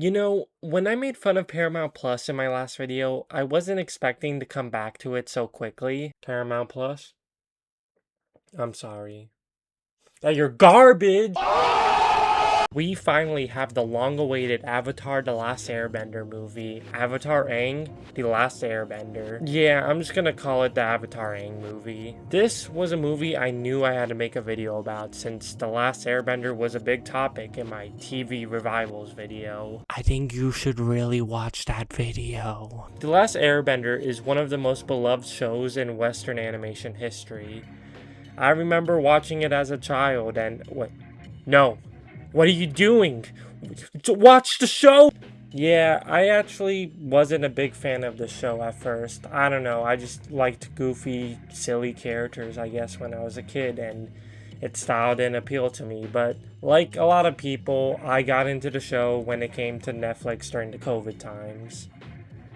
You know, when I made fun of Paramount Plus in my last video, I wasn't expecting to come back to it so quickly. Paramount Plus? I'm sorry. You're garbage! We finally have the long-awaited Avatar The Last Airbender movie, Avatar Aang, The Last Airbender. Yeah, I'm just gonna call it the Avatar Aang movie. This was a movie I knew I had to make a video about since The Last Airbender was a big topic in my TV revivals video. I think you should really watch that video. The Last Airbender is one of the most beloved shows in Western animation history. I remember watching it as a child and wait, no. What are you doing? Watch the show! Yeah, I actually wasn't a big fan of the show at first. I don't know, I just liked goofy, silly characters, I guess, when I was a kid, and its style didn't appeal to me. But like a lot of people, I got into the show when it came to Netflix during the COVID times.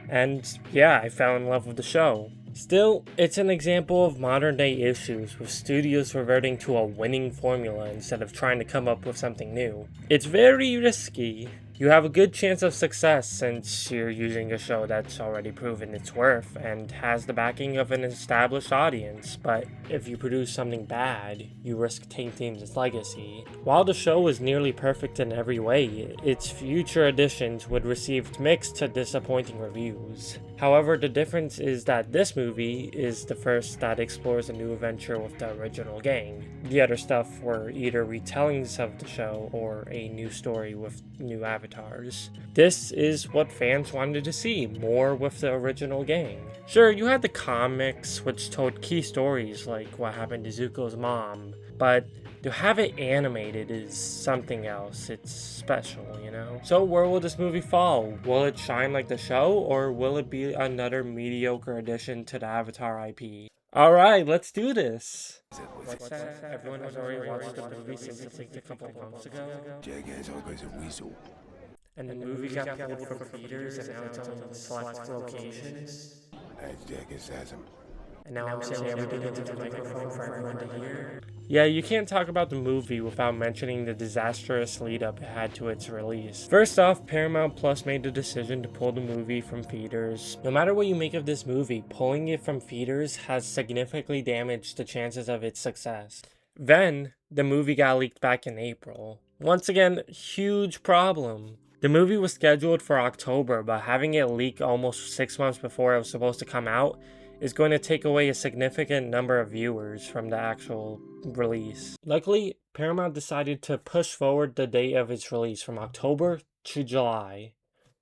And yeah, I fell in love with the show. Still, it's an example of modern day issues with studios reverting to a winning formula instead of trying to come up with something new. It's very risky. You have a good chance of success since you're using a show that's already proven its worth and has the backing of an established audience, but if you produce something bad, you risk tainting its legacy. While the show is nearly perfect in every way, its future editions would receive mixed to disappointing reviews. However, the difference is that this movie is the first that explores a new adventure with the original gang. The other stuff were either retellings of the show or a new story with new avatars. This is what fans wanted to see, more with the original gang. Sure, you had the comics, which told key stories like what happened to Zuko's mom, but to have it animated is something else. It's special, you know? So where will this movie fall? Will it shine like the show, or will it be another mediocre addition to the Avatar IP? Alright, let's do this! What's that? Everyone has already watched the movie since it leaked a couple months ago? And the movie got pulled from theaters and now it's only in select locations? And now I'm saying everything into the microphone for everyone to hear? Yeah, you can't talk about the movie without mentioning the disastrous lead-up it had to its release. First off, Paramount Plus made the decision to pull the movie from theaters. No matter what you make of this movie, pulling it from theaters has significantly damaged the chances of its success. Then, the movie got leaked back in April. Once again, huge problem. The movie was scheduled for October, but having it leak almost 6 months before it was supposed to come out is going to take away a significant number of viewers from the actual release. Luckily, Paramount decided to push forward the date of its release from October to July.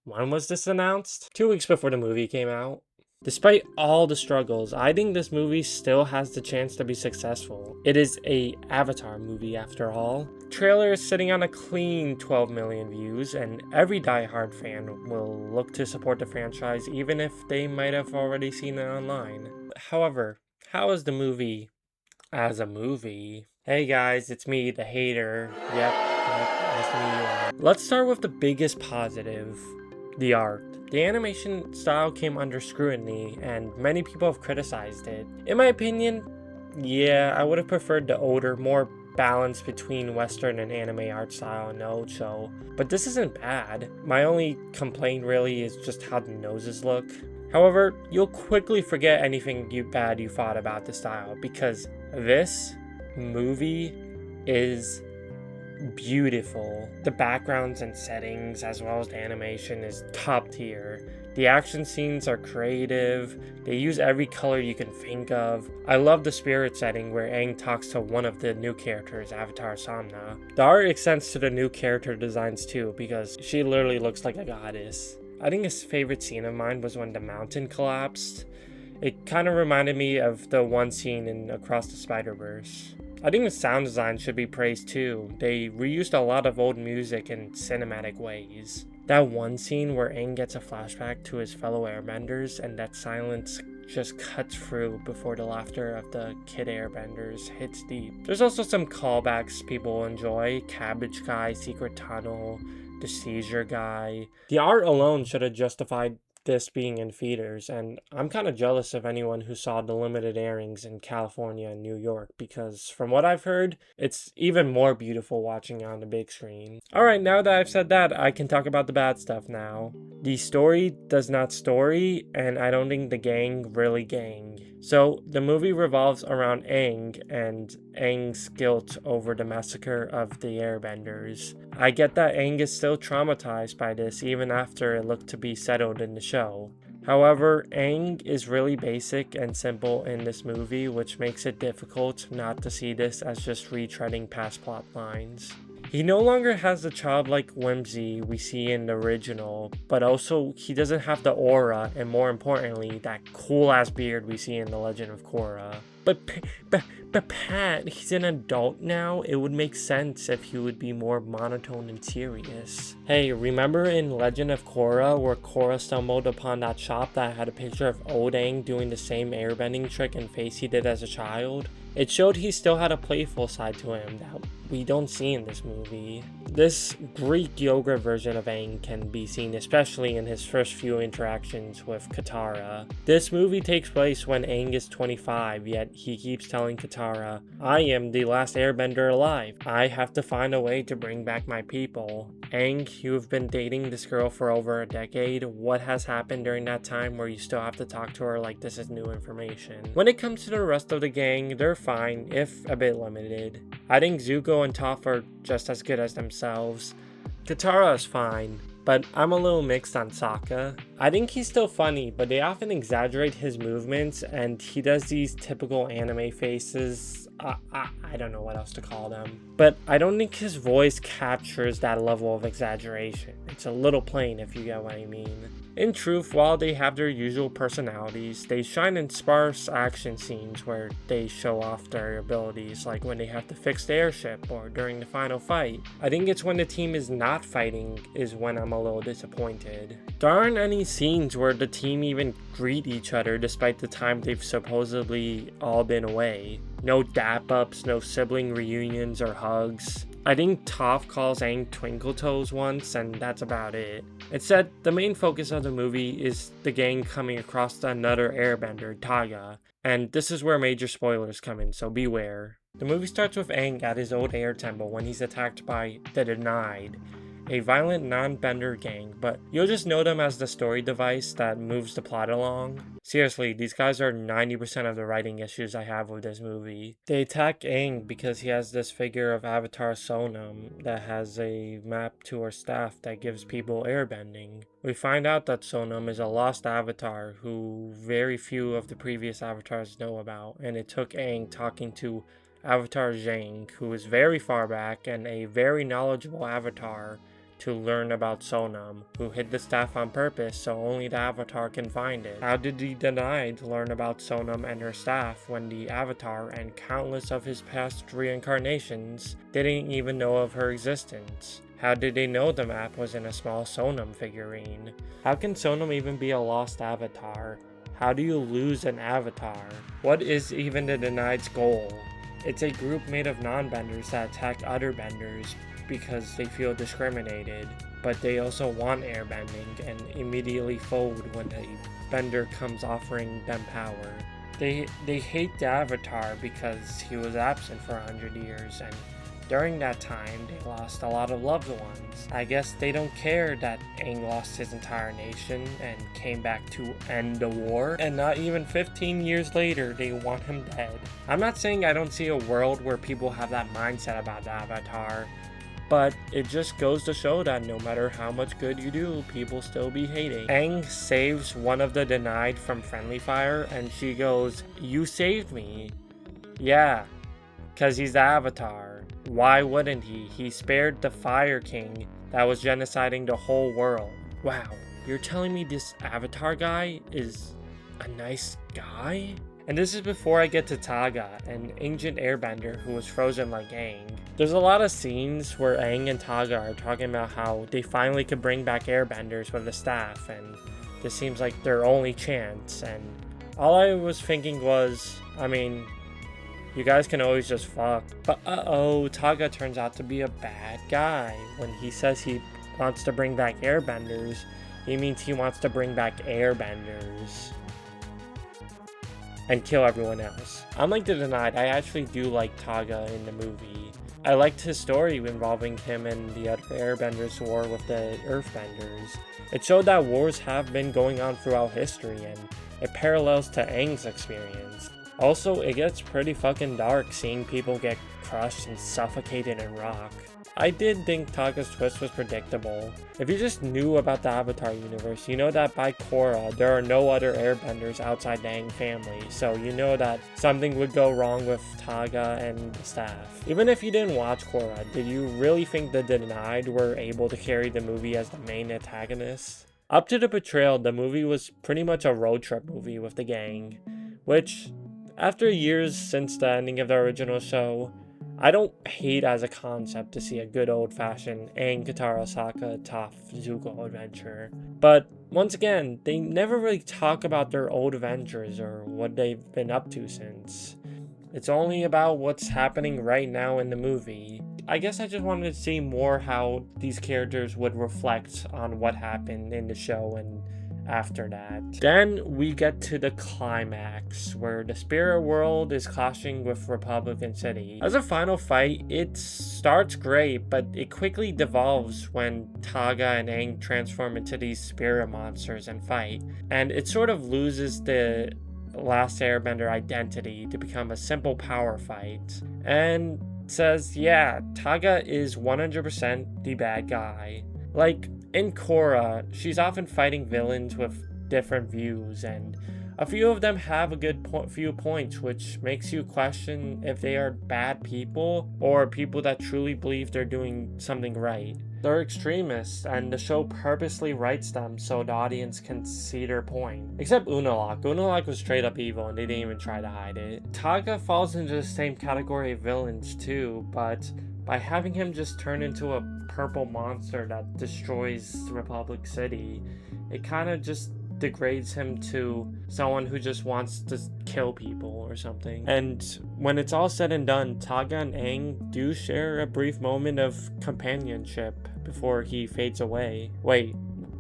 When was this announced? 2 weeks before the movie came out. Despite all the struggles, I think this movie still has the chance to be successful. It is a Avatar movie after all. Trailer is sitting on a clean 12 million views, and every diehard fan will look to support the franchise even if they might have already seen it online. However, how is the movie as a movie? Hey guys, it's me, the hater. Yep, nice to meet you. Let's start with the biggest positive. The art. The animation style came under scrutiny, and many people have criticized it. In my opinion, yeah, I would have preferred the older, more balance between Western and anime art style in the old show, but this isn't bad. My only complaint really is just how the noses look. However, you'll quickly forget anything bad you thought about the style, because this movie is beautiful. The backgrounds and settings as well as the animation is top tier. The action scenes are creative. They use every color you can think of. I love the spirit setting where Aang talks to one of the new characters, Avatar Samna. The art extends to the new character designs too, because she literally looks like a goddess. I think his favorite scene of mine was when the mountain collapsed. It kind of reminded me of the one scene in Across the Spider-Verse. I think the sound design should be praised too. They reused a lot of old music in cinematic ways. That one scene where Aang gets a flashback to his fellow airbenders and that silence just cuts through before the laughter of the kid airbenders hits deep. There's also some callbacks people enjoy. Cabbage Guy, Secret Tunnel, the Seizure Guy. The art alone should have justified this being in theaters, and I'm kind of jealous of anyone who saw the limited airings in California and New York, because from what I've heard, it's even more beautiful watching it on the big screen. Alright, now that I've said that, I can talk about the bad stuff now. The story does not story, and I don't think the gang really gang. So, the movie revolves around Aang and Aang's guilt over the massacre of the Airbenders. I get that Aang is still traumatized by this even after it looked to be settled in the show. However, Aang is really basic and simple in this movie, which makes it difficult not to see this as just retreading past plot lines. He no longer has the childlike whimsy we see in the original, but also he doesn't have the aura, and more importantly, that cool-ass beard we see in The Legend of Korra. But Pat, he's an adult now. It would make sense if he would be more monotone and serious. Hey, remember in Legend of Korra where Korra stumbled upon that shop that had a picture of old Aang doing the same airbending trick and face he did as a child? It showed he still had a playful side to him that we don't see in this movie. This Greek yogurt version of Aang can be seen especially in his first few interactions with Katara. This movie takes place when Aang is 25, yet he keeps telling Katara, "I am the last airbender alive. I have to find a way to bring back my people." Aang, you have been dating this girl for over a decade. What has happened during that time where you still have to talk to her like this is new information? When it comes to the rest of the gang, they're fine, if a bit limited. I think Zuko and Toph are just as good as themselves. Katara is fine, but I'm a little mixed on Sokka. I think he's still funny, but they often exaggerate his movements and he does these typical anime faces. I don't know what else to call them. But I don't think his voice captures that level of exaggeration. It's a little plain if you get what I mean. In truth, while they have their usual personalities, they shine in sparse action scenes where they show off their abilities, like when they have to fix the airship or during the final fight. I think it's when the team is not fighting is when I'm a little disappointed. There aren't any scenes where the team even greet each other despite the time they've supposedly all been away. No dap-ups, no sibling reunions or hugs. I think Toph calls Aang Twinkle Toes once, and that's about it. Instead, the main focus of the movie is the gang coming across another airbender, Taga, and this is where major spoilers come in, so beware. The movie starts with Aang at his old air temple when he's attacked by the Denied, a violent non-bender gang, but you'll just know them as the story device that moves the plot along. Seriously, these guys are 90% of the writing issues I have with this movie. They attack Aang because he has this figure of Avatar Sonam that has a map to her staff that gives people airbending. We find out that Sonam is a lost avatar who very few of the previous avatars know about, and it took Aang talking to Avatar Zhang, who is very far back and a very knowledgeable avatar, to learn about Sonam, who hid the staff on purpose so only the Avatar can find it. How did the Denied learn about Sonam and her staff when the Avatar and countless of his past reincarnations didn't even know of her existence? How did they know the map was in a small Sonam figurine? How can Sonam even be a lost avatar? How do you lose an avatar? What is even the Denied's goal? It's a group made of non-benders that attack other benders because they feel discriminated, but they also want airbending and immediately fold when a bender comes offering them power. They hate the Avatar because he was absent for 100 years, and during that time they lost a lot of loved ones. I guess they don't care that Aang lost his entire nation and came back to end the war, and not even 15 years later they want him dead. I'm not saying I don't see a world where people have that mindset about the Avatar, but it just goes to show that no matter how much good you do, people still be hating. Aang saves one of the Denied from friendly fire, and she goes, "You saved me." Yeah, cause he's the Avatar. Why wouldn't he? He spared the Fire King that was genociding the whole world. Wow, you're telling me this Avatar guy is a nice guy? And this is before I get to Taga, an ancient airbender who was frozen like Aang. There's a lot of scenes where Aang and Taga are talking about how they finally could bring back airbenders with the staff, and this seems like their only chance, and all I was thinking was, I mean, you guys can always just fuck. But uh-oh, Taga turns out to be a bad guy when he says he wants to bring back airbenders, he means he wants to bring back airbenders and kill everyone else. Unlike the Denied, I actually do like Taga in the movie. I liked his story involving him and the other airbenders war with the earthbenders. It showed that wars have been going on throughout history, and it parallels to Aang's experience. Also, it gets pretty fucking dark seeing people get crushed and suffocated in rock. I did think Taga's twist was predictable. If you just knew about the Avatar universe, you know that by Korra, there are no other airbenders outside the Aang family, so you know that something would go wrong with Taga and the staff. Even if you didn't watch Korra, did you really think the Denied were able to carry the movie as the main antagonists? Up to the Betrayal, the movie was pretty much a road trip movie with the gang, which, after years since the ending of the original show, I don't hate as a concept to see a good old-fashioned Aang, Katara, Sokka, Toph, Zuko adventure. But once again, they never really talk about their old adventures or what they've been up to since. It's only about what's happening right now in the movie. I guess I just wanted to see more how these characters would reflect on what happened in the show and after that. Then we get to the climax, where the spirit world is clashing with Republican City. As a final fight, it starts great, but it quickly devolves when Taga and Aang transform into these spirit monsters and fight, and it sort of loses the Last Airbender identity to become a simple power fight, and says, yeah, Taga is 100% the bad guy. Like, in Korra, she's often fighting villains with different views, and a few of them have a good few points, which makes you question if they are bad people or people that truly believe they're doing something right. They're extremists, and the show purposely writes them so the audience can see their point. Except Unalaq. Unalaq was straight up evil, and they didn't even try to hide it. Taga falls into the same category of villains too, but by having him just turn into a purple monster that destroys Republic City, it kind of just degrades him to someone who just wants to kill people or something. And when it's all said and done, Taga and Aang do share a brief moment of companionship before he fades away. Wait,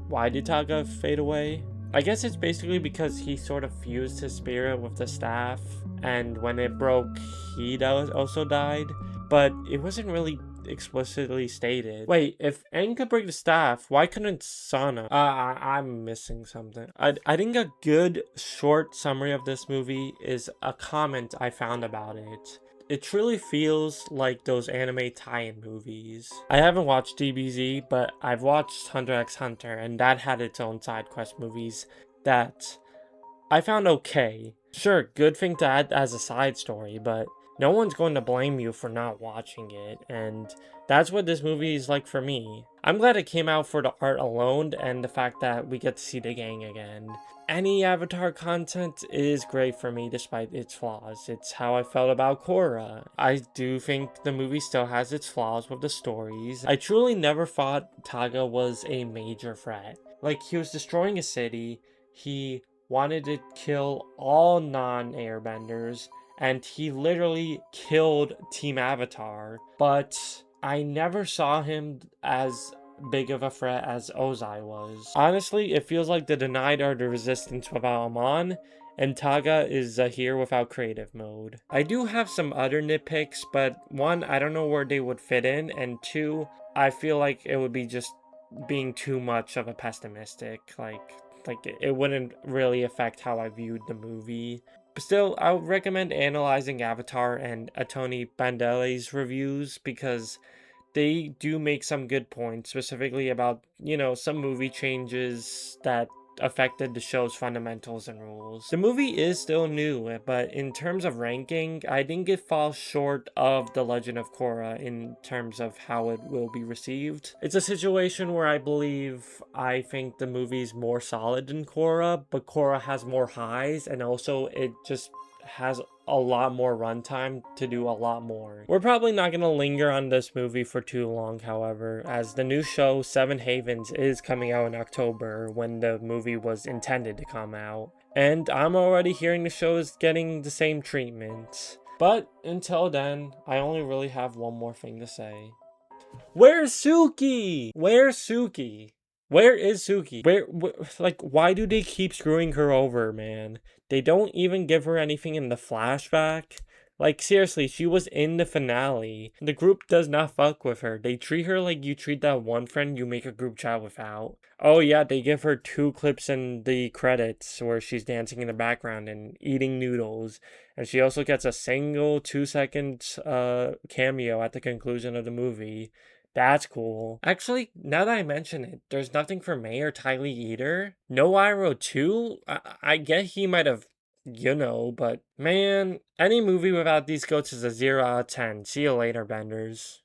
why did Taga fade away? I guess it's basically because he sort of fused his spirit with the staff, and when it broke, he also died. But it wasn't really explicitly stated. Wait, if Aang could break the staff, why couldn't Sana? I'm missing something. I think a good short summary of this movie is a comment I found about it. It truly feels like those anime tie-in movies. I haven't watched DBZ, but I've watched Hunter x Hunter, and that had its own side quest movies that I found okay. Sure, good thing to add as a side story, but no one's going to blame you for not watching it, and that's what this movie is like for me. I'm glad it came out for the art alone and the fact that we get to see the gang again. Any Avatar content is great for me despite its flaws. It's how I felt about Korra. I do think the movie still has its flaws with the stories. I truly never thought Taga was a major threat. Like, he was destroying a city, he wanted to kill all non-airbenders, and he literally killed Team Avatar, but I never saw him as big of a threat as Ozai was. Honestly, it feels like the Denied are the Resistance without Amon, and Taga is Zahir without creative mode. I do have some other nitpicks, but one, I don't know where they would fit in, and two, I feel like it would be just being too much of a pessimistic, like it wouldn't really affect how I viewed the movie. But still, I would recommend analyzing Avatar and Atoni Bandele's reviews because they do make some good points, specifically about, some movie changes that affected the show's fundamentals and rules. The movie is still new, but in terms of ranking, I think it falls short of The Legend of Korra in terms of how it will be received. It's a situation where I think the movie's more solid than Korra, but Korra has more highs, and also it just has a lot more runtime to do a lot more. We're probably not going to linger on this movie for too long, however, as the new show Seven Havens is coming out in October when the movie was intended to come out. And I'm already hearing the show is getting the same treatment. But until then, I only really have one more thing to say. Where's Suki? Where's Suki? Where is Suki? Like, why do they keep screwing her over, man? They don't even give her anything in the flashback. Like, seriously, she was in the finale. The group does not fuck with her. They treat her like you treat that one friend you make a group chat without. Oh, yeah, they give her 2 clips in the credits where she's dancing in the background and eating noodles. And she also gets a single 2 second cameo at the conclusion of the movie. That's cool. Actually, now that I mention it, there's nothing for May or Ty Lee either. No Iroh too? I get he might have, but man, any movie without these goats is a 0 out of 10. See you later, Benders.